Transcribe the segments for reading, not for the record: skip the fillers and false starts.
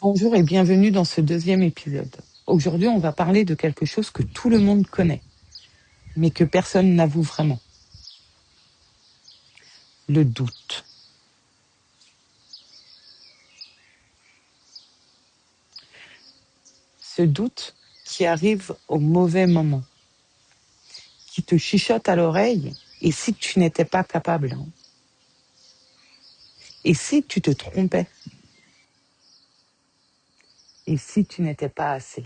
Bonjour et bienvenue dans ce deuxième épisode. Aujourd'hui, on va parler de quelque chose que tout le monde connaît, mais que personne n'avoue vraiment. Le doute. Ce doute qui arrive au mauvais moment, qui te chuchote à l'oreille, et si tu n'étais pas capable, et si tu te trompais, et si tu n'étais pas assez.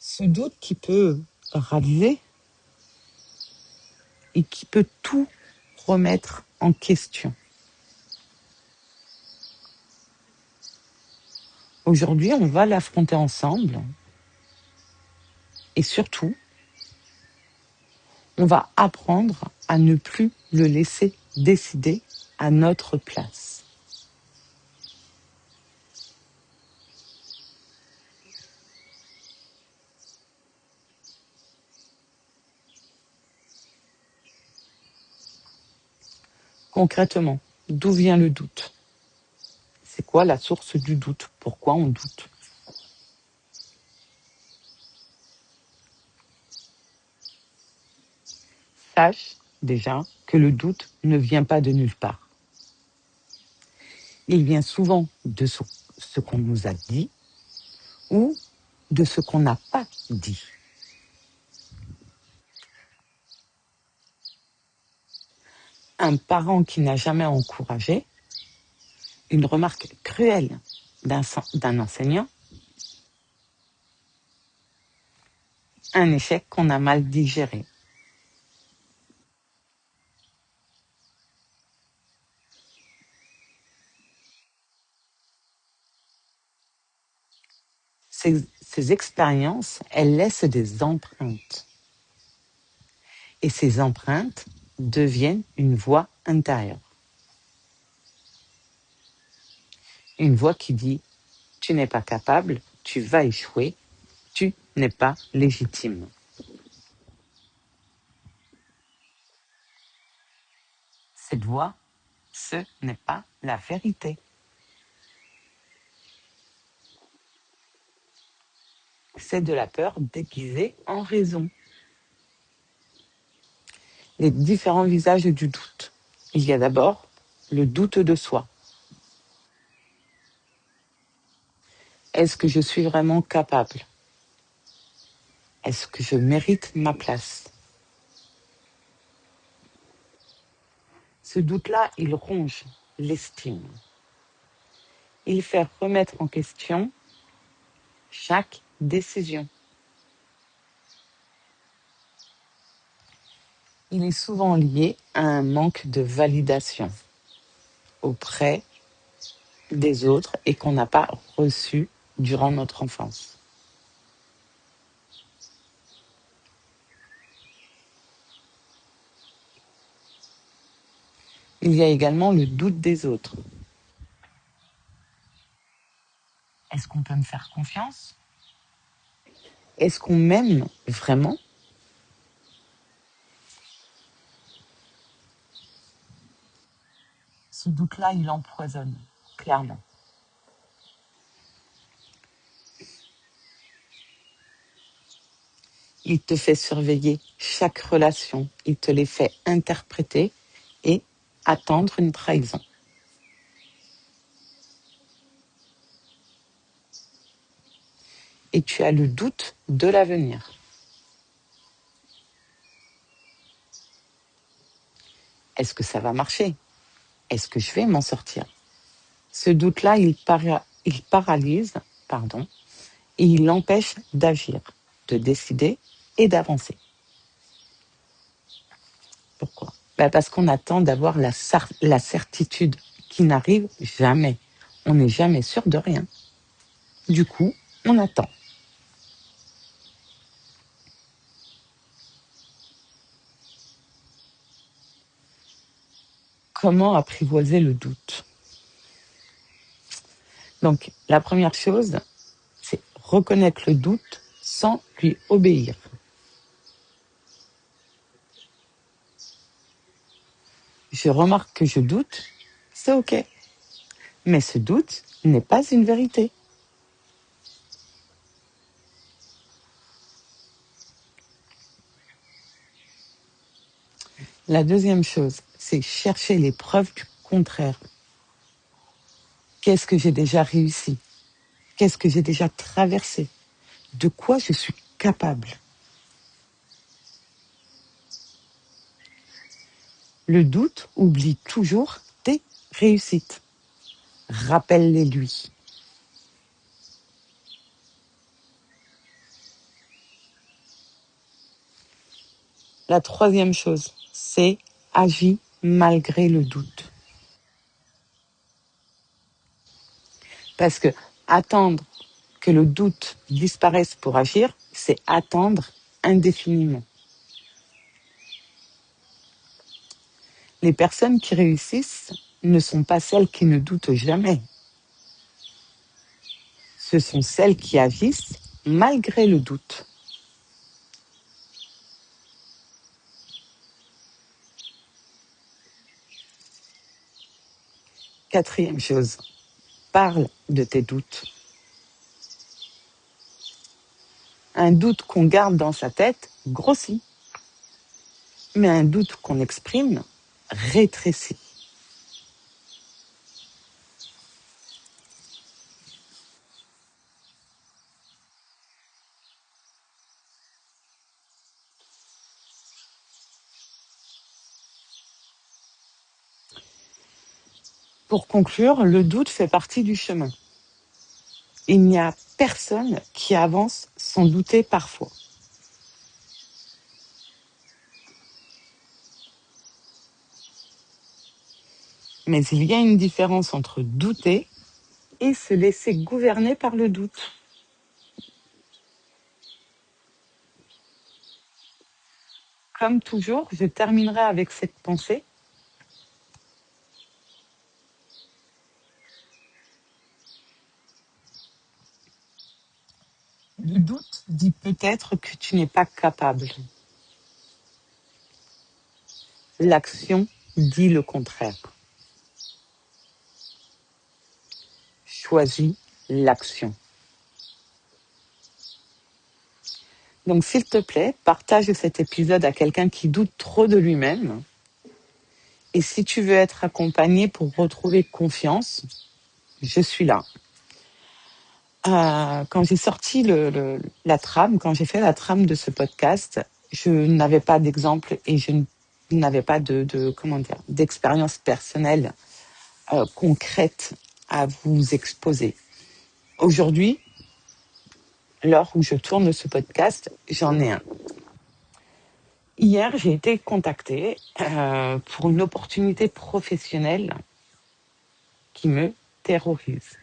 Ce doute qui peut raviver et qui peut tout remettre en question. Aujourd'hui, on va l'affronter ensemble et surtout, on va apprendre à ne plus le laisser décider à notre place. Concrètement, d'où vient le doute? C'est quoi la source du doute? Pourquoi on doute? Sache déjà que le doute ne vient pas de nulle part. Il vient souvent de ce qu'on nous a dit ou de ce qu'on n'a pas dit. Un parent qui n'a jamais encouragé, une remarque cruelle d'un enseignant, un échec qu'on a mal digéré. Ces expériences, elles laissent des empreintes. Et ces empreintes deviennent une voix intérieure. Une voix qui dit « tu n'es pas capable, tu vas échouer, tu n'es pas légitime ». Cette voix, ce n'est pas la vérité. C'est de la peur déguisée en raison. Les différents visages du doute. Il y a d'abord le doute de soi. Est-ce que je suis vraiment capable? Est-ce que je mérite ma place? Ce doute-là, il ronge l'estime. Il fait remettre en question chaque décision. Il est souvent lié à un manque de validation auprès des autres et qu'on n'a pas reçu durant notre enfance. Il y a également le doute des autres. Est-ce qu'on peut me faire confiance? Est-ce qu'on m'aime vraiment? Ce doute-là, il empoisonne, clairement. Il te fait surveiller chaque relation, il te les fait interpréter et attendre une trahison. Et tu as le doute de l'avenir. Est-ce que ça va marcher? Est-ce que je vais m'en sortir? Ce doute-là, il paralyse, et il empêche d'agir, de décider et d'avancer. Pourquoi? Parce qu'on attend d'avoir la certitude qui n'arrive jamais. On n'est jamais sûr de rien. Du coup, on attend. Comment apprivoiser le doute? Donc, la première chose, c'est reconnaître le doute sans lui obéir. je remarque que je doute, c'est OK. Mais ce doute n'est pas une vérité. La deuxième chose, c'est chercher les preuves du contraire. Qu'est-ce que j'ai déjà réussi? Qu'est-ce que j'ai déjà traversé? De quoi je suis capable? Le doute oublie toujours tes réussites. Rappelle-les lui. La troisième chose, c'est agis malgré le doute. Parce que attendre que le doute disparaisse pour agir, c'est attendre indéfiniment. Les personnes qui réussissent ne sont pas celles qui ne doutent jamais. Ce sont celles qui agissent malgré le doute. Quatrième chose, parle de tes doutes. Un doute qu'on garde dans sa tête grossit, mais un doute qu'on exprime rétrécit. Pour conclure, le doute fait partie du chemin. Il n'y a personne qui avance sans douter parfois. Mais il y a une différence entre douter et se laisser gouverner par le doute. Comme toujours, je terminerai avec cette pensée. Le doute dit peut-être que tu n'es pas capable. L'action dit le contraire. Choisis l'action. Donc, s'il te plaît, partage cet épisode à quelqu'un qui doute trop de lui-même. Et si tu veux être accompagné pour retrouver confiance, je suis là. Quand j'ai sorti la trame, quand j'ai fait la trame de ce podcast, je n'avais pas d'exemple et je n'avais pas d'expérience personnelle concrète à vous exposer. Aujourd'hui, l'heure où je tourne ce podcast, j'en ai un. Hier, j'ai été contactée pour une opportunité professionnelle qui me terrorise.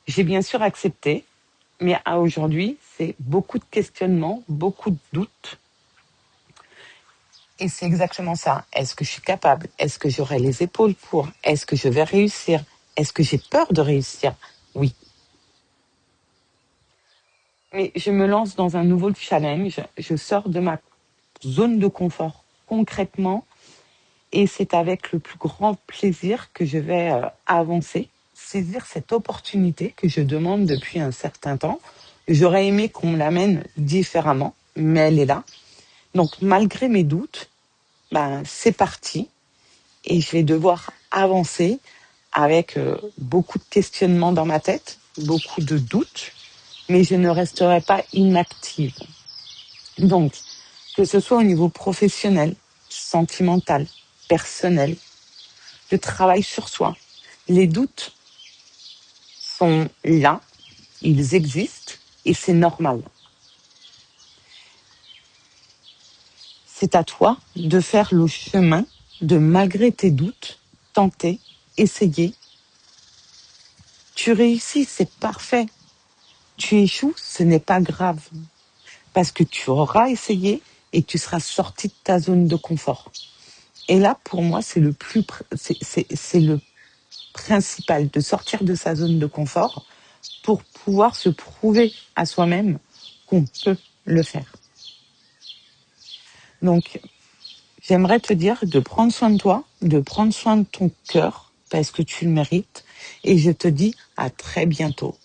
J'ai bien sûr accepté, mais à aujourd'hui, c'est beaucoup de questionnements, beaucoup de doutes. Et c'est exactement ça. Est-ce que je suis capable? Est-ce que j'aurai les épaules pour? Est-ce que je vais réussir? Est-ce que j'ai peur de réussir? Oui. Mais je me lance dans un nouveau challenge. Je sors de ma zone de confort concrètement et c'est avec le plus grand plaisir que je vais avancer, saisir cette opportunité que je demande depuis un certain temps. J'aurais aimé qu'on me l'amène différemment, mais elle est là. Donc malgré mes doutes, c'est parti et je vais devoir avancer avec beaucoup de questionnements dans ma tête, beaucoup de doutes, mais je ne resterai pas inactive. Donc, que ce soit au niveau professionnel, sentimental, personnel, le travail sur soi, les doutes sont là, ils existent et c'est normal. C'est à toi de faire le chemin de, malgré tes doutes, tenter, essayer. Tu réussis, c'est parfait. Tu échoues, ce n'est pas grave. Parce que tu auras essayé et tu seras sorti de ta zone de confort. Et là, pour moi, c'est le principal, de sortir de sa zone de confort pour pouvoir se prouver à soi-même qu'on peut le faire. Donc, J'aimerais te dire de prendre soin de toi, de prendre soin de ton cœur, parce que tu le mérites. Et je te dis à très bientôt.